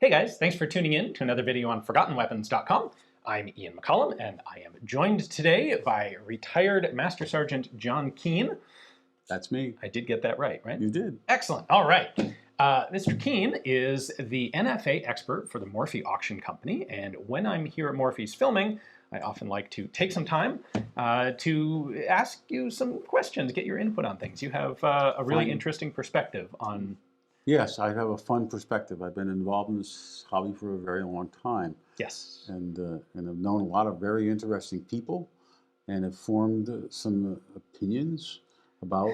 Hey guys, thanks for tuning in to another video on ForgottenWeapons.com. I'm Ian McCollum, and I am joined today by retired Master Sergeant John Keene. That's me. I did get that right? You did. Excellent. All right. Mr. Keene is the NFA expert for the Morphy Auction Company, and when I'm here at Morphy's filming, I often like to take some time to ask you some questions, get your input on things. You have a really interesting perspective on... Yes, I have a fun perspective. I've been involved in this hobby for a very long time. Yes. And I've known a lot of very interesting people and have formed some opinions about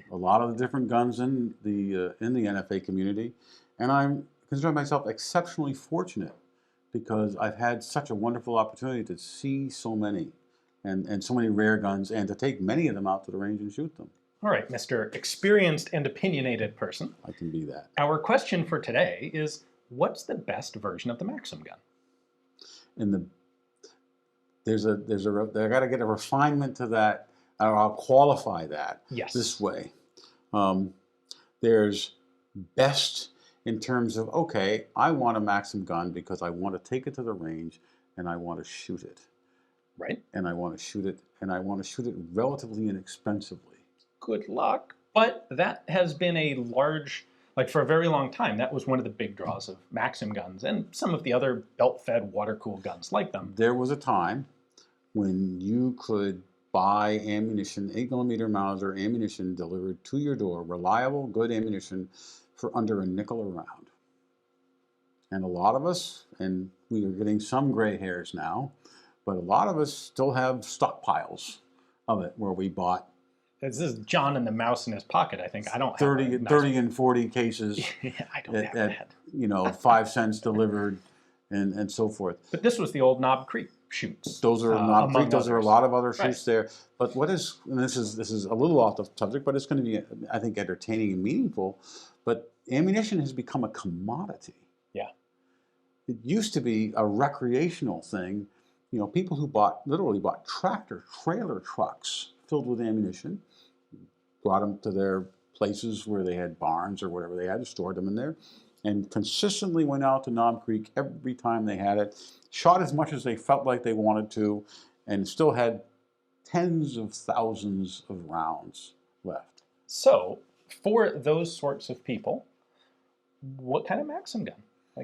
a lot of the different guns in the NFA community. And I consider myself exceptionally fortunate because I've had such a wonderful opportunity to see so many and so many rare guns and to take many of them out to the range and shoot them. All right, Mr. Experienced and Opinionated Person. I can be that. Our question for today is, what's the best version of the Maxim gun? I got to get a refinement to that, or I'll qualify that this way. There's best in terms of, okay, I want a Maxim gun because I want to take it to the range and I want to shoot it. Right. And I want to shoot it, and I want to shoot it relatively inexpensively. Good luck. But that has been a large, for a very long time, that was one of the big draws of Maxim guns and some of the other belt-fed, water-cooled guns like them. There was a time when you could buy ammunition, 8mm Mauser ammunition delivered to your door, reliable, good ammunition, for under a nickel a round. And a lot of us, and we are getting some gray hairs now, but a lot of us still have stockpiles of it where we bought. This is John and the mouse in his pocket, I think. I don't have 30 and 40 cases yeah, I don't have that. 5 cents delivered and so forth. But this was the old Knob Creek shoots. Those are Knob Creek. Those are a lot of other shoots there. But what is, and this is a little off the subject, but it's going to be, I think, entertaining and meaningful. But ammunition has become a commodity. Yeah. It used to be a recreational thing. People who literally bought trailer trucks filled with ammunition, brought them to their places where they had barns or whatever they had, stored them in there, and consistently went out to Knob Creek every time they had it, shot as much as they felt like they wanted to, and still had tens of thousands of rounds left. So, for those sorts of people, what kind of Maxim gun?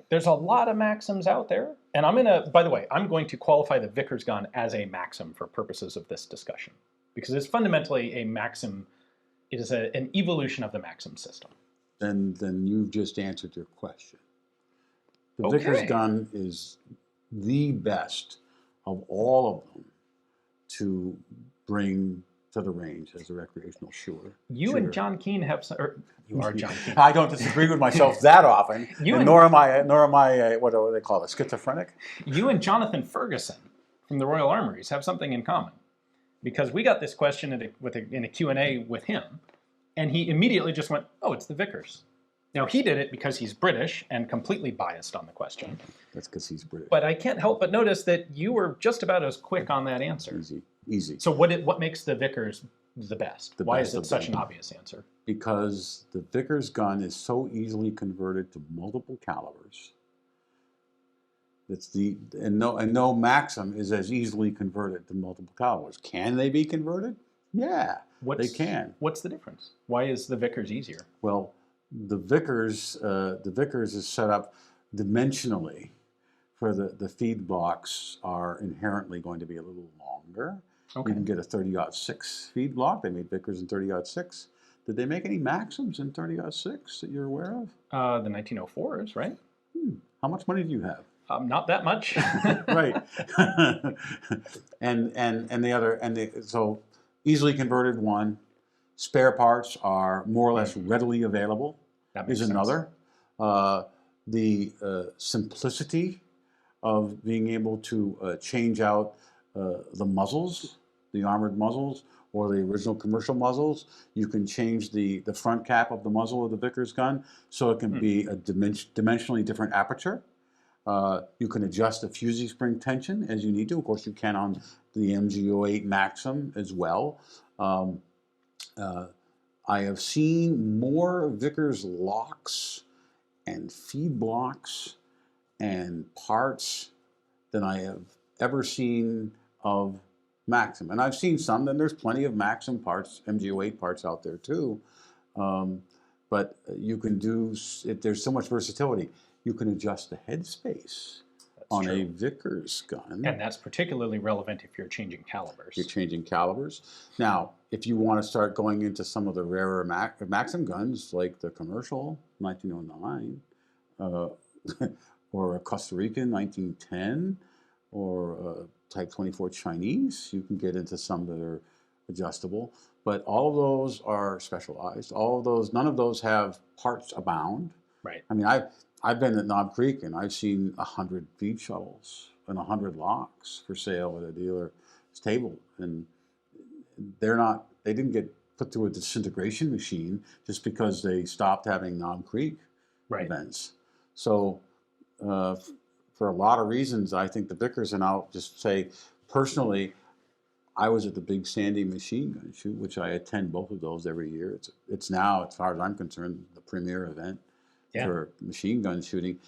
There's a lot of Maxims out there, and by the way, I'm going to qualify the Vickers gun as a Maxim for purposes of this discussion, because it's fundamentally a Maxim. It is an evolution of the Maxim system. Then you've just answered your question. The Vickers gun is the best of all of them to bring to the range as a recreational shooter. You and John Keene have some, or you are John Keene. I don't disagree with myself that often, nor am I what do they call it, schizophrenic? You and Jonathan Ferguson from the Royal Armories have something in common, because we got this question in a Q&A with him, and he immediately just went, oh, it's the Vickers. Now, he did it because he's British and completely biased on the question. That's because he's British. But I can't help but notice that you were just about as quick on that answer. Easy. So what makes the Vickers the best? Why is it such an obvious answer? Because the Vickers gun is so easily converted to multiple calibers. No Maxim is as easily converted to multiple calibers. Can they be converted? Yeah, they can. What's the difference? Why is the Vickers easier? Well, the Vickers is set up dimensionally for the feed blocks are inherently going to be a little longer. Okay. You can get a 30-06 feed block. They made Vickers in 30-06. Did they make any Maxims in 30-06 that you're aware of? The 1904s, right? How much money do you have? Not that much. Right. So easily converted one. Spare parts are more or less readily available. That makes sense. Another. The simplicity of being able to change out the muzzles, the armored muzzles, or the original commercial muzzles. You can change the front cap of the muzzle of the Vickers gun so it can be a dimensionally different aperture. You can adjust the fusee spring tension as you need to. Of course, you can on the MG08 Maxim as well. I have seen more Vickers locks and feed blocks and parts than I have ever seen of Maxim. And I've seen some, and there's plenty of Maxim parts, MG08 parts out there too. But you can do, there's so much versatility. You can adjust the headspace on a Vickers gun. And that's particularly relevant if you're changing calibers. You're changing calibers. Now, if you want to start going into some of the rarer Maxim guns, like the commercial 1909, or a Costa Rican 1910, or Type 24 Chinese, you can get into some that are adjustable. But all of those are specialized. All of those, none of those have parts abound. Right. I mean, I've been at Knob Creek and I've seen 100 feed shuttles and 100 locks for sale at a dealer's table, and they didn't get put through a disintegration machine just because they stopped having Knob Creek events. So for a lot of reasons, I think the Vickers, and I'll just say personally, I was at the Big Sandy machine gun shoot, which I attend both of those every year. It's now, as far as I'm concerned, the premier event for machine gun shooting,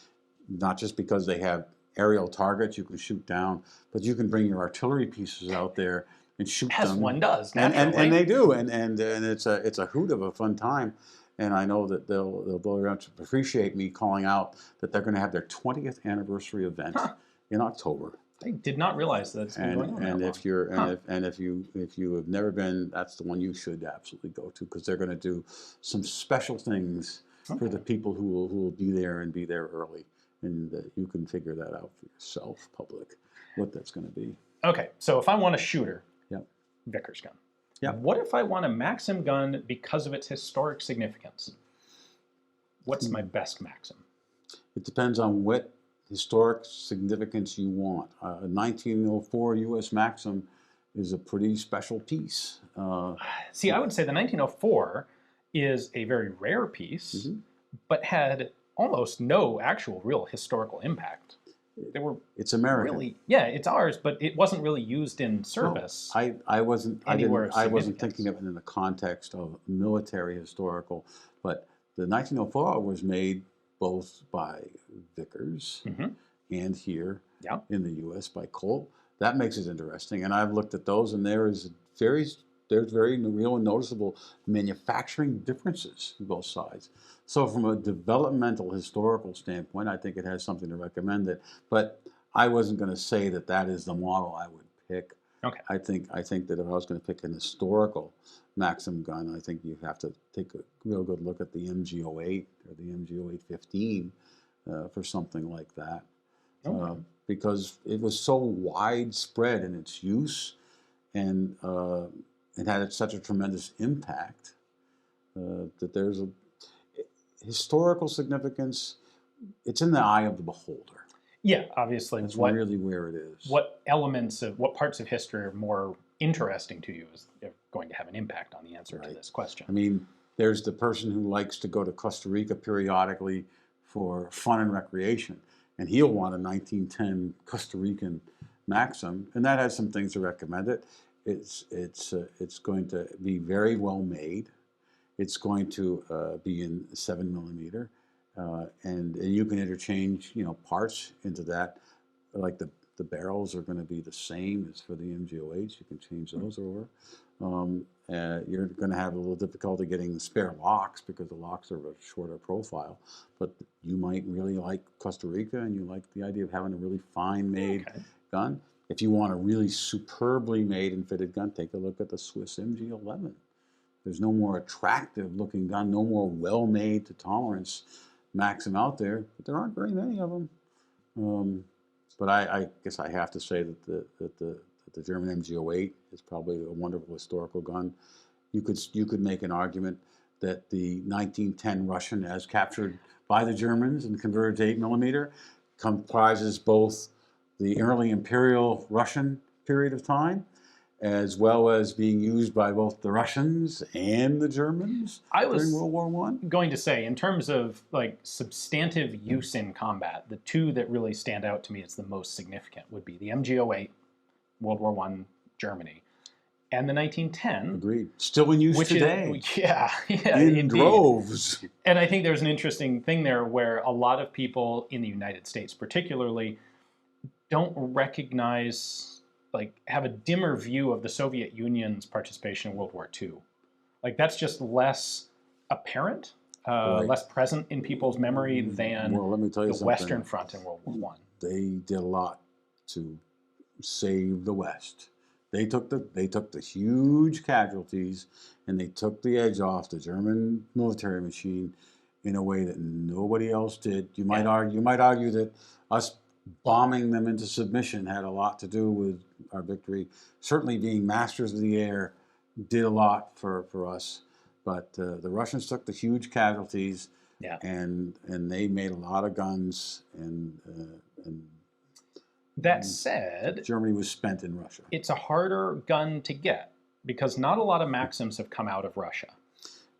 not just because they have aerial targets you can shoot down, but you can bring your artillery pieces out there and shoot them. As one does, and they do, and it's a hoot of a fun time. And I know that they'll very much appreciate me calling out that they're going to have their 20th anniversary event in October. I did not realize that it's been going on. And if you're if you have never been, that's the one you should absolutely go to, because they're going to do some special things for the people who will be there and be there early, and you can figure that out for yourself, public, what that's going to be. Okay, so if I want a shooter, Vickers gun. Yeah. What if I want a Maxim gun because of its historic significance? What's my best Maxim? It depends on what historic significance you want. A 1904 U.S. Maxim is a pretty special piece. See, I would say the 1904 is a very rare piece, but had almost no actual real historical impact. They were it's American. Really, yeah, it's ours, but it wasn't really used in service. No, I wasn't thinking of it in the context of military historical, but the 1904 was made both by Vickers and here in the U.S. by Colt. That makes it interesting, and I've looked at those, and there's very real and noticeable manufacturing differences on both sides. So from a developmental historical standpoint, I think it has something to recommend it. But I wasn't going to say that that is the model I would pick. Okay. I think that if I was going to pick an historical Maxim gun, I think you have to take a real good look at the MG08 or the MG08-15 for something like that. Okay. Because it was so widespread in its use, and it had such a tremendous impact that there's a historical significance. It's in the eye of the beholder. Yeah, obviously. That's really where it is. What parts of history are more interesting to you is going to have an impact on the answer to this question. I mean, there's the person who likes to go to Costa Rica periodically for fun and recreation, and he'll want a 1910 Costa Rican Maxim, and that has some things to recommend it. It's going to be very well made. It's going to be in 7mm, and you can interchange parts into that. Like the barrels are going to be the same as for the MG08s. You can change those over. You're going to have a little difficulty getting the spare locks because the locks are of a shorter profile. But you might really like Costa Rica, and you like the idea of having a really fine made gun. If you want a really superbly made and fitted gun, take a look at the Swiss MG11. There's no more attractive looking gun, no more well made to tolerance Maxim out there, but there aren't very many of them. But I guess I have to say that the German MG08 is probably a wonderful historical gun. You could make an argument that the 1910 Russian, as captured by the Germans and converted to 8mm, comprises both the early Imperial Russian period of time, as well as being used by both the Russians and the Germans during World War I. Going to say, in terms of like substantive use in combat, the two that really stand out to me as the most significant would be the MG08, World War I, Germany, and the 1910. Agreed. Still in use which today. Yeah, in indeed. droves. And I think there's an interesting thing there where a lot of people in the United States particularly don't recognize, like, have a dimmer view of the Soviet Union's participation in World War II. Like, that's just less apparent, less present in people's memory than let me tell you the something. Western Front in World War One. They did a lot to save the West. They took the huge casualties and they took the edge off the German military machine in a way that nobody else did. You might argue that us bombing them into submission had a lot to do with our victory. Certainly being masters of the air did a lot for us. But the Russians took the huge casualties, and they made a lot of guns, and that said, Germany was spent in Russia. It's a harder gun to get because not a lot of Maxims have come out of Russia.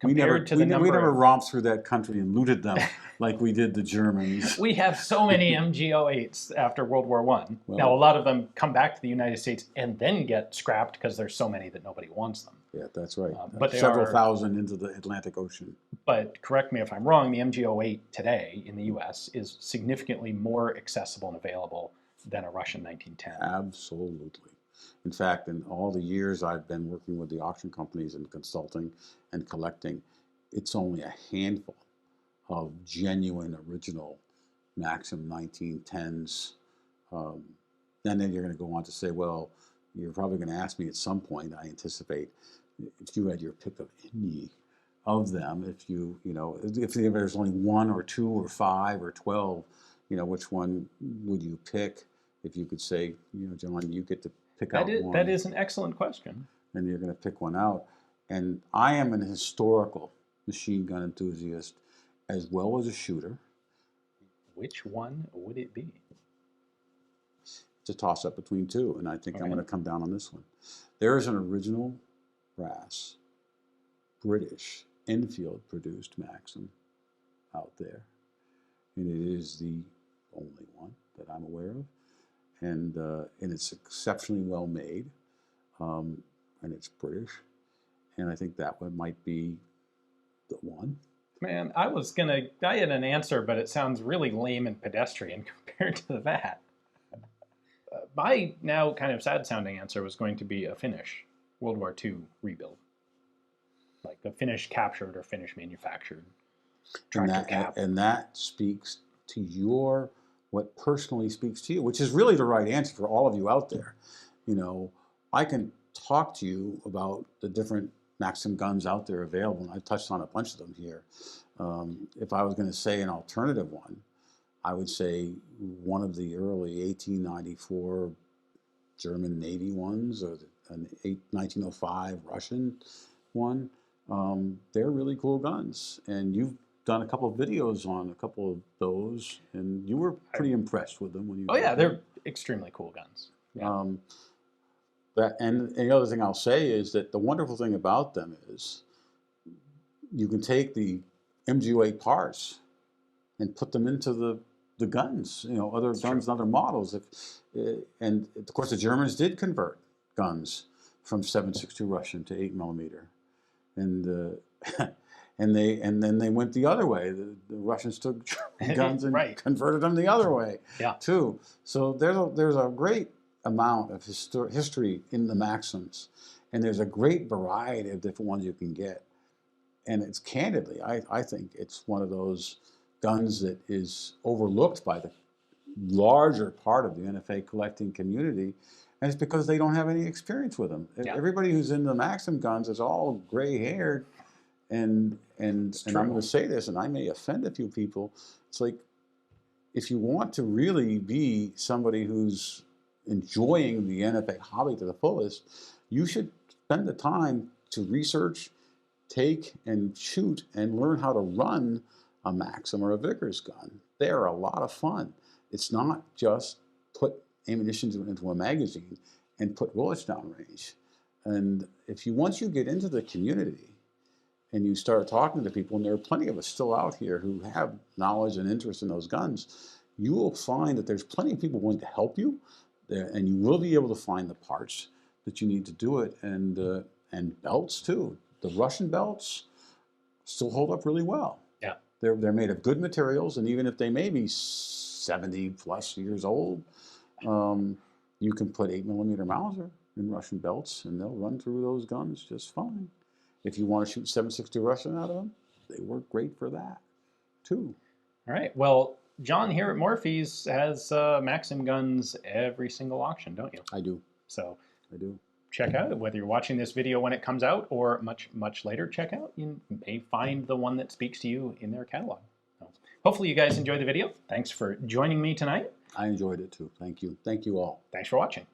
We never romped through that country and looted them like we did the Germans. We have so many MG08s after World War I. Well, now, a lot of them come back to the United States and then get scrapped because there's so many that nobody wants them. Yeah, that's right. But several thousand into the Atlantic Ocean. But correct me if I'm wrong, the MG08 today in the U.S. is significantly more accessible and available than a Russian 1910. Absolutely. In fact, in all the years I've been working with the auction companies and consulting and collecting, it's only a handful of genuine, original Maxim 1910s. And then you're going to go on to say, well, you're probably going to ask me at some point, I anticipate, if you had your pick of any of them, if there's only 1 or 2 or 5 or 12, which one would you pick? If you could say, John, you get to pick out one. That is an excellent question. And you're going to pick one out. And I am an historical machine gun enthusiast as well as a shooter. Which one would it be? It's a toss-up between two, and I think I'm going to come down on this one. There is an original brass, British, Enfield-produced Maxim out there. And it is the only one that I'm aware of. And it's exceptionally well made, and it's British, and I think that one might be the one. Man, I had an answer, but it sounds really lame and pedestrian compared to that. My now kind of sad-sounding answer was going to be a Finnish World War II rebuild, like a Finnish captured or Finnish manufactured tractor cap. And that speaks to what personally speaks to you, which is really the right answer for all of you out there. I can talk to you about the different Maxim guns out there available, and I touched on a bunch of them here. If I was going to say an alternative one, I would say one of the early 1894 German Navy ones, or an 1905 Russian one. They're really cool guns, and you've done a couple of videos on a couple of those, and you were pretty impressed with them when you. Oh yeah, they're extremely cool guns. Yeah. And the other thing I'll say is that the wonderful thing about them is you can take the MG08 parts and put them into the guns, other guns and other models. And of course the Germans did convert guns from 7.62 Russian to 8mm, and then they went the other way. The Russians took German guns and converted them the other way too. So there's a great amount of history in the Maxims, and there's a great variety of different ones you can get. And it's candidly, I think it's one of those guns that is overlooked by the larger part of the NFA collecting community, and it's because they don't have any experience with them. Yeah. Everybody who's into Maxim guns is all gray-haired, and I'm going to say this, and I may offend a few people. It's like, if you want to really be somebody who's enjoying the NFA hobby to the fullest, you should spend the time to research, take and shoot, and learn how to run a Maxim or a Vickers gun. They are a lot of fun. It's not just put ammunition into a magazine and put bullets down range. And once you get into the community and you start talking to people, and there are plenty of us still out here who have knowledge and interest in those guns, you will find that there's plenty of people willing to help you, and you will be able to find the parts that you need to do it, and belts too. The Russian belts still hold up really well. Yeah. They're made of good materials, and even if they may be 70 plus years old, you can put 8mm Mauser in Russian belts, and they'll run through those guns just fine. If you want to shoot 7.62 Russian out of them, they work great for that too. All right. Well, John here at Morphy's has Maxim guns every single auction, don't you? I do. So I do. check out, whether you're watching this video when it comes out or much, much later, check out. You may find the one that speaks to you in their catalog. So hopefully you guys enjoyed the video. Thanks for joining me tonight. I enjoyed it too. Thank you. Thank you all. Thanks for watching.